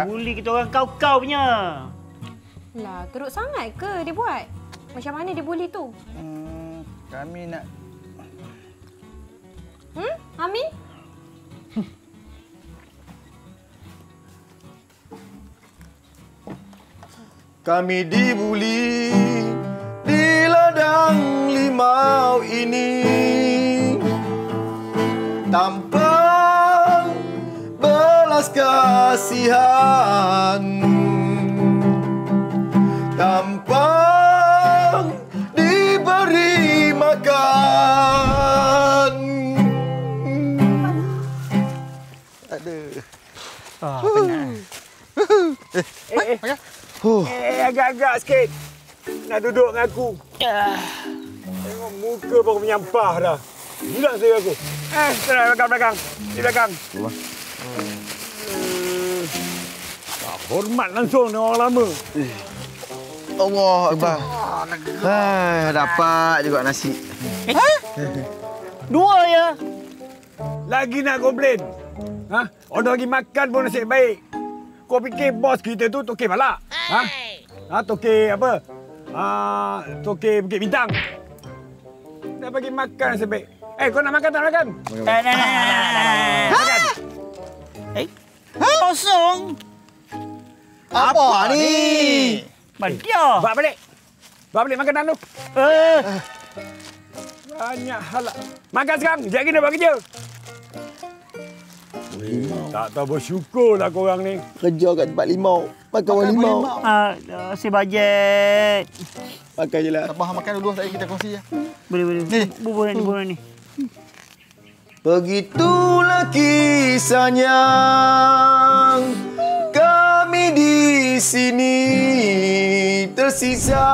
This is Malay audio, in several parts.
Buli kita orang kau-kau punya. Lah, teruk sangat ke dia buat? Macam mana dia bully tu? Kami nak... Amin? Kami dibuli di ladang limau ini tanpa belas kasihan, tanpa diberi makan. Aduh. Penat. Agak-agak sikit. Nak duduk dengan aku. Tengok muka baru menyampah dah. Gila saya aku. Belakang. Di belakang. Hormat langsung dengan orang lama. Allah Akbar. Dapat juga nasi. Dua ya. Lagi nak komplain. Orang lagi makan pun nasib baik. Kau fikir bos kita tu tokek balak? Tokek apa? Tokek Bukit Bintang. Dah bagi makan nasib baik. Kau nak makan tak makan? Makan. Kosong. Apa ni? Badia. Bawa balik makanan tu. Banyak hal lah. Makan sekarang. Sekejap lagi nak buat kerja. Tak tahu bersyukurlah korang ni. Kerja kat tempat limau. Makan orang limau. Si bajet. Makan je lah. Abang makan dulu, saya kita kongsi je. Boleh. Bubur ni. Begitulah kisahnya. Kami di sini tersisa.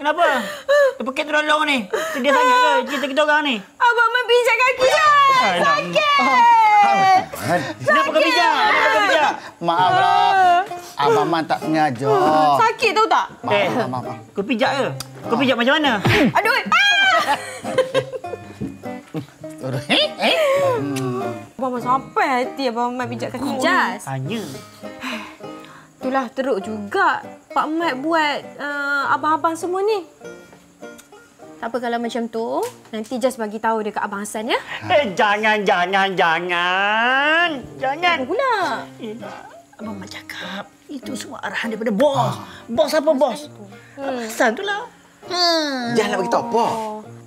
Kenapa? Terpekit tolong ni. Sedih sangat ke cerita kita orang ni? Abang pijak kaki dah. Sakit. Kenapa kau pijak? Maaflah. Abang Man tak sengaja. Sakit tahu tak? Maaf. Kau pijak ke? Kau pijak macam mana? Aduh. Abang sampai hati Abang Mat pijak kaki Jas. Tanya. Itulah teruk juga Pak Mat buat abang-abang semua ni. Tak apa kalau macam tu, nanti Jas bagi tahu dekat Abang Hassan ya. Jangan. Apa pula? Abang Mat cakap, itu semua arahan daripada bos. Bos apa bos? Abang Hassan tu lah. Jangan nak bagi tahu apa.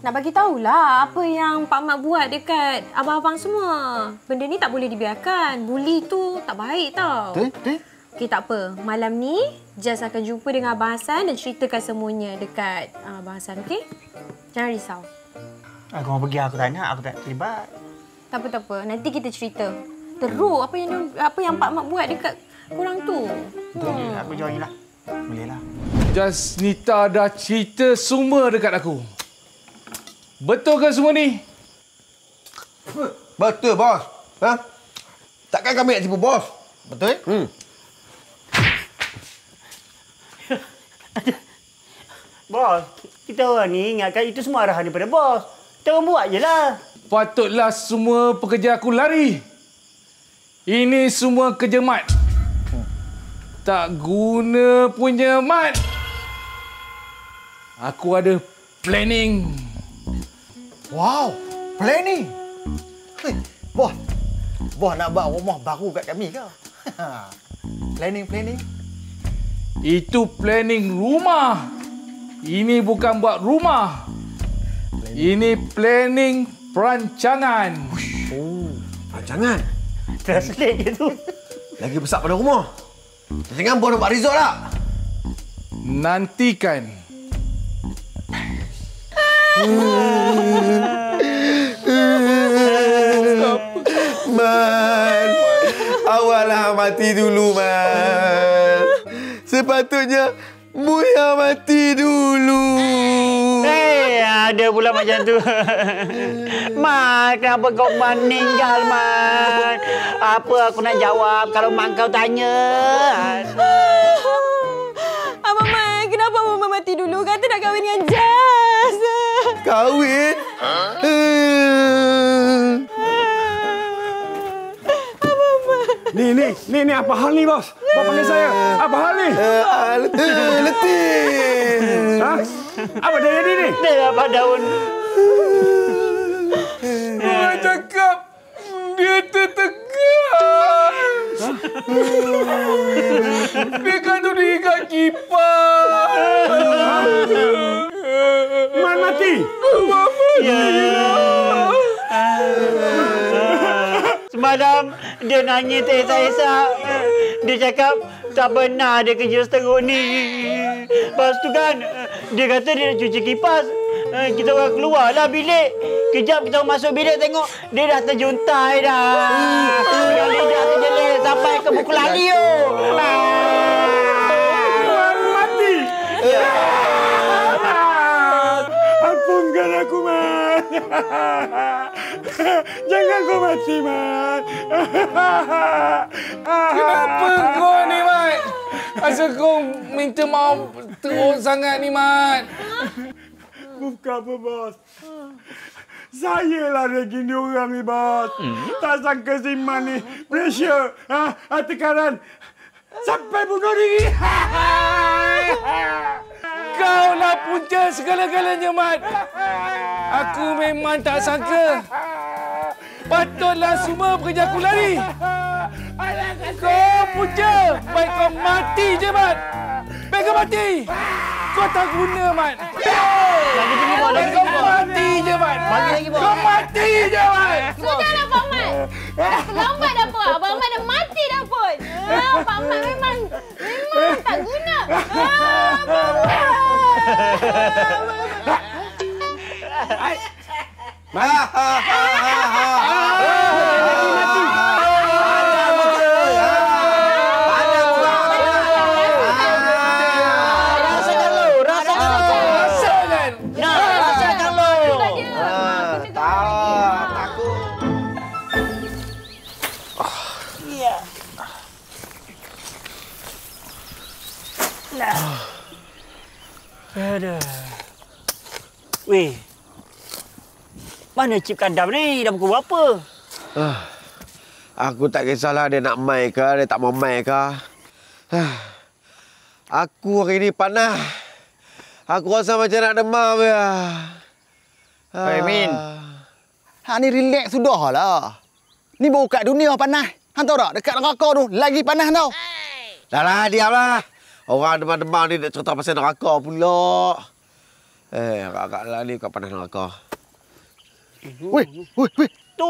Nak bagi tahulah apa yang Pak Mat buat dekat abang-abang semua. Benda ni tak boleh dibiarkan. Bully tu tak baik tau. Betul? Okey, tak apa. Malam ni, Jas akan jumpa dengan Abang Hassan dan ceritakan semuanya dekat Abang Hassan, okey? Jangan risau. Aku mau pergi, aku tak nak. Aku tak terlibat. Tak apa. Nanti kita cerita. Teruk apa yang Pak Mat buat dekat korang tu. Betul. Aku join lah. Boleh lah. Jasnita dah cerita semua dekat aku. Betul ke semua ni? Betul, bos. Takkan kami nak tipu bos? Betul? Bos, kita orang ni ingatkan itu semua arahan daripada bos. Kita orang buat je lah. Patutlah semua pekerja aku lari. Ini semua kerja Mat. Tak guna punya Mat. Aku ada planning. Wow, planning. Bos nak buat rumah baru kat kami ke? Planning. Itu planning rumah. Ini bukan buat rumah. Ini planning perancangan. Perancangan? Translate je tu. Lagi besar pada rumah. Jangan bos nak buat resort tak? Nantikan. Man, awallah mati dulu, Man. Sepatutnya Mu yang mati dulu. Mana ada pula macam tu. Mat, kenapa kau meninggal, Mat? Apa aku nak jawab kalau mak kau tanya? Abang Mat, kenapa Abang Mat mati dulu? Kata nak kahwin dengan Jas. Kahwin? Ni apa hal ni, bos? Bos panggil saya. Apa hal ni? Letih. Ha? Apa dia jadi ni? Dia dapat daun. Dia cakap dia tertekan. Dia kata dia ikat kipas. Man mati. Semalam dia nangis teresak-esak. Dia cakap tak benar dia kerja seteruk ni. Lepas tu kan dia kata dia nak cuci kipas. Kita orang keluarlah bilik. Kejap kita orang masuk bilik tengok dia dah terjuntai dah. Dengan lidah terjelit sampai ke buku lali tu. Man mati. Ampunkan aku, Man. Jangan kau mati, Man. Kenapa kau ni, Mat? Asal kau minta maaf teruk sangat ni, Mat? Bukan apa, bos. Sayalah reagin dia orang ni, bos. Tak sangka si Man ni pressure, tekanan sampai bunuh diri. Kau lah punca segala-galanya, Mat. Aku memang tak sangka. Patutlah semua pekerja aku lari. Kau punca. Baik kau mati je, Mat. Baik kau mati. Kau tak guna, Mat. Lagi tinggi, bos. Baik kau mati je, Mat. Kau mati je, Mat. Sudahlah, Pak Mat. Lambat dah pun. Abang Mat dah mati dah pun. Pak Mat memang tak guna. Aduh. Weh. Mana Cip Kadam ni? Dah pukul berapa? Aku tak kisahlah dia nak mai ke, dia tak mau mai ke. Aku hari ni panas. Aku rasa macam nak demam ya. Hei, Min. Hang ni relax sudahlah. Ni baru kat dunia panas. Hang tahu tak? Dekat neraka tu lagi panas tau. Dah lah, diamlah. Orang demam-demam ni nak cerita pasal neraka pula. Agak-agak lah ni kat panas neraka. Weh. Tu.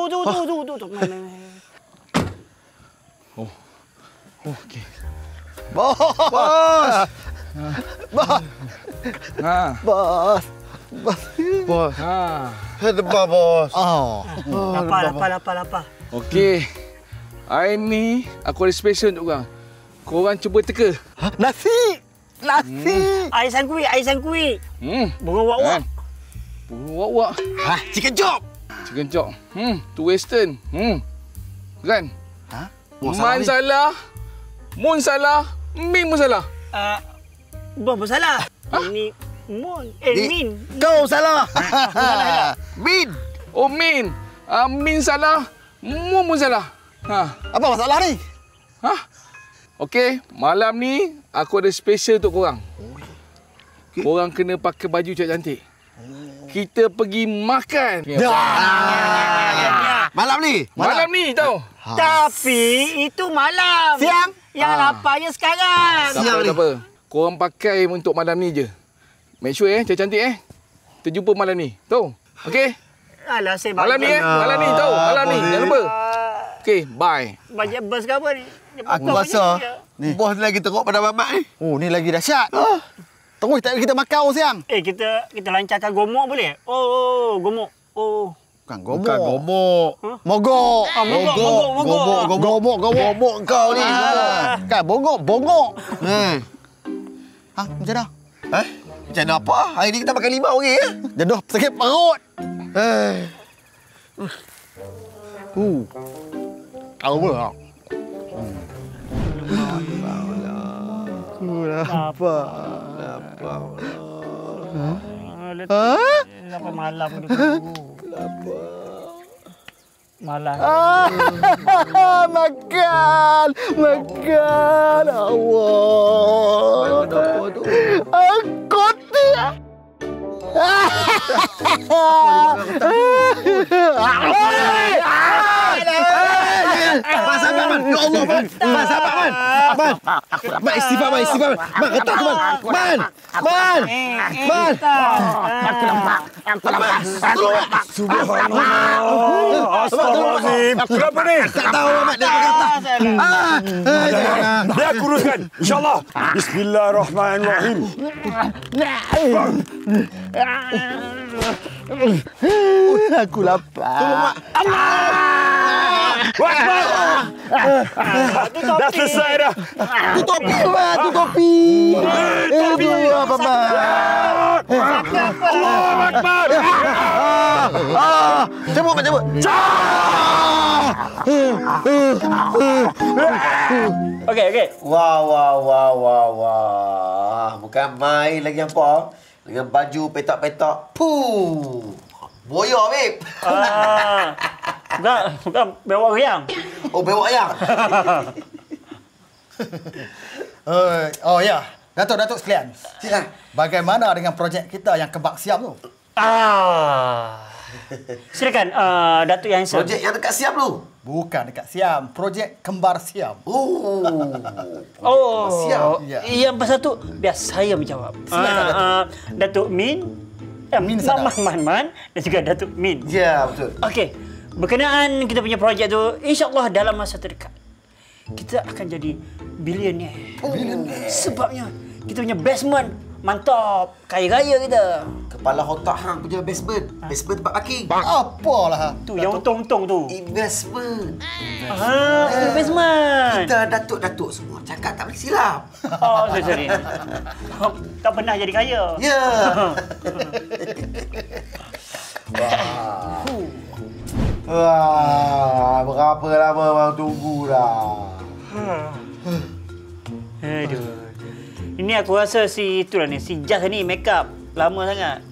Okey. Bos. Bos. Ha. Bos. Bos. Ha. Demam, bos. Lapar. Okey. Hari ni aku ada special untuk korang. Korang cuba teka. Nasi. Air sangkui. Burung wak-wak. Burung wak-wak. Chicken chop. Chicken chop. Tu western. Kan? Ha? Man salah. Mun salah. Min pun salah. Bos bersalah. Ini Mun. Min. Kau salah. Min. Oh, Min. Min salah. Mun pun salah. Apa masalah ni? Okey, malam ni aku ada special untuk korang. Korang kena pakai baju cantik-cantik. Kita pergi makan. Malam ni. Malam ni tau. Tapi itu malam. Siang? Yang laparnya sekarang. Tak apa. Korang pakai untuk malam ni je. Make sure cantik-cantik Kita jumpa malam ni. Tahu? Okey? Alah, saya Malam ni Malam ni tahu. Malam ni. Jangan lupa. Okey, bye. Bajet bus ke apa ni? Aku rasa bos lagi teruk pada mamak ni. Oh, ni lagi dahsyat. Terus kita makan siang. Kita lancarkan gomok boleh? Oh, gomok. Oh. Bukan gomok. Bukan gomok. Mogok. Gomok kau ni. Kan bongok. Macam Macam mana? Macam mana apa? Hari ni kita makan 5 orang ya. Jenuh sakit perut. Tahu pula. Lapar. Lapar malam dulu. Malam. Makan. Allah. Aku tiap. Man, sabar man. Ya Allah man. Man, sabar man. Man, istighfar man. Man, ketak man. Man. Subhanallah. Astagfirullahaladzim. Kenapa ni? Tak tahu Mat dia kata. Biar aku uruskan. InsyaAllah. Bismillahirrahmanirrahim. Aku lapar. Dah selesai dah. Tu topi. Itu apa man? Allahu Akbar. Cabut. Okey. Wah. Bukan main lagi apa. Dengan baju petak-petak. Puh. Boya, babe. Bukan bewak riang. Oh, bewak ayam. Oh ya, Datuk sekalian. Silakan. Bagaimana dengan projek kita yang kebak siam tu? Silakan Datuk yang handsome. Projek yang dekat Siam tu. Bukan dekat Siam, projek kembar Siam. Siam. Ya. Yang pasal tu biar saya menjawab. Datuk Min, Min Sadar. Man dan juga Datuk Min. Ya, betul. Okey. Berkenaan kita punya projek tu, insya-Allah dalam masa terdekat kita akan jadi billionaire. Sebabnya kita punya basement mantap, kaya-kaya kita. Kepala otak hang punya basement. Basement tempat parking. Apalah. Tu yang untung-untung tu. Investment. Investment. Kita datuk-datuk semua cakap tak boleh silap. Oh, sorry. Tak pernah jadi kaya. Ya. Wah, berapa lama bang tunggu dah. Aduh. Ini aku rasa si Jas ni make up lama sangat.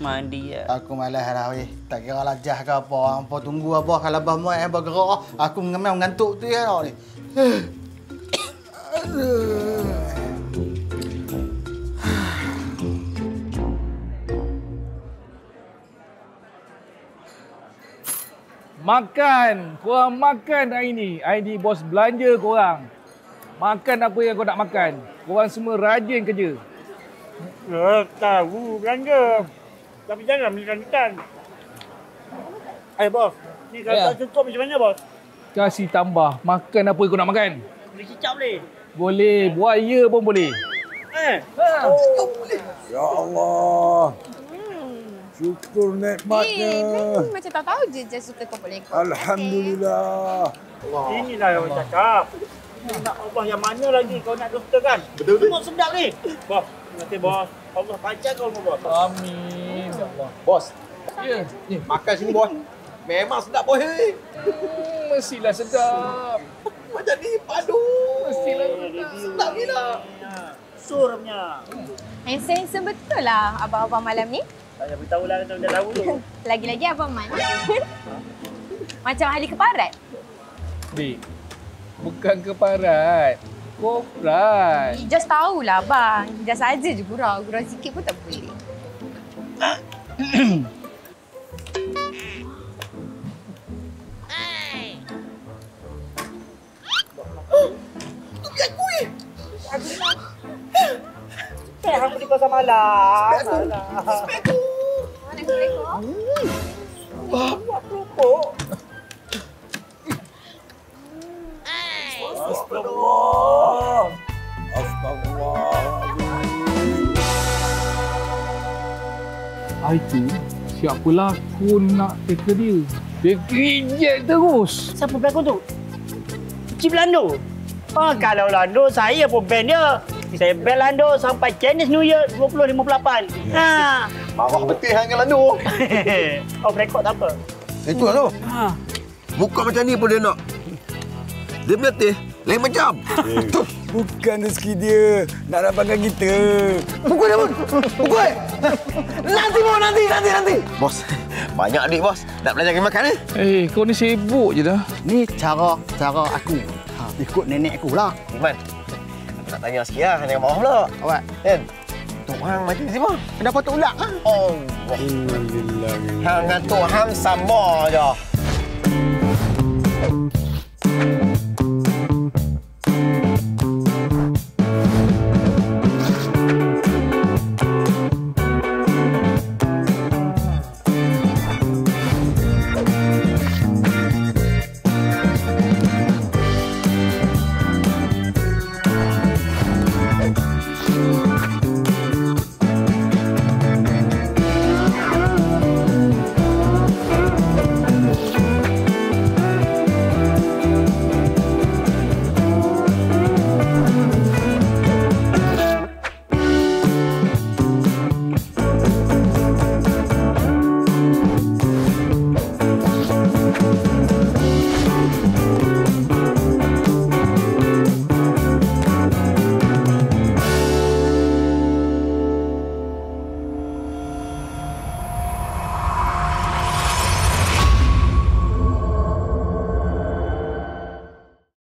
Mandi ya. Aku malas dah weh. Tak kira lajah ke apa. Hampa tunggu apa kalau abah mai bergerak. Aku mengantuk tu ya ni. Makan. Korang makan hari ni. Hari ni bos belanja korang. Makan apa yang kau nak makan. Korang semua rajin kerja. Tahu belanja. Tapi jangan beli ikan. Bos. Ni kalau tak cukup macam mana bos? Kasih tambah. Makan apa yang kau nak makan. Beli kicap boleh? Boleh. Buaya pun boleh. Ya Allah. Syukur nikmatnya. Macam tak tahu je suka kopok-lekop. Alhamdulillah. Inilah yang orang cakap. Nak Allah yang mana lagi kau nak dustakan? Betul. Semua sedap ni. Bos, nanti bos. Allah panjang kau bos. Amin. Ya Allah. Bos, Ya. makan sini bos. Memang sedap bos. Mestilah sedap. Macam ni padu. Mestilah sedap. Sedap gila. Surnya. Handsome betul lah abang-abang malam ni. Saya beritahu lah dah tahu tu. Lagi-lagi abang Man. Macam ahli keparat. Dik, bukan keparat. Koprat. Just tahulah abang. Just aja je gurau. Gurau sikit pun tak boleh. Hang beli pasal malam. Assalamualaikum. Buat kerupuk. Astagfirullah. Itu siapa lakon nak tackle dia. Dia reject terus. Siapa pelakon tu? Cik Lando. Kalau Lando, saya pun band dia. Saya bel Lando sampai Chinese New Year 2058. Ha. Marah betul hang dengan Lando. Off record tak apa. Itu lah tu. Muka macam ni pun dia nak. Dia berlatih lain macam. Bukan rezeki dia nak dapatkan kita. Pukul dia pun. Pukul. Nanti. Bos, banyak duit bos. Nak belajar makan ni. Kau ni sibuk je dah. Ni cara aku. Ikut nenek aku lah. Iman, aku nak tanya sikit lah. Jangan marah pula. Awak. Kan? Tok Hang mati di mana? Kenapa tak ulang? Ha? Oh. Hang dengan Tok Hang sama je.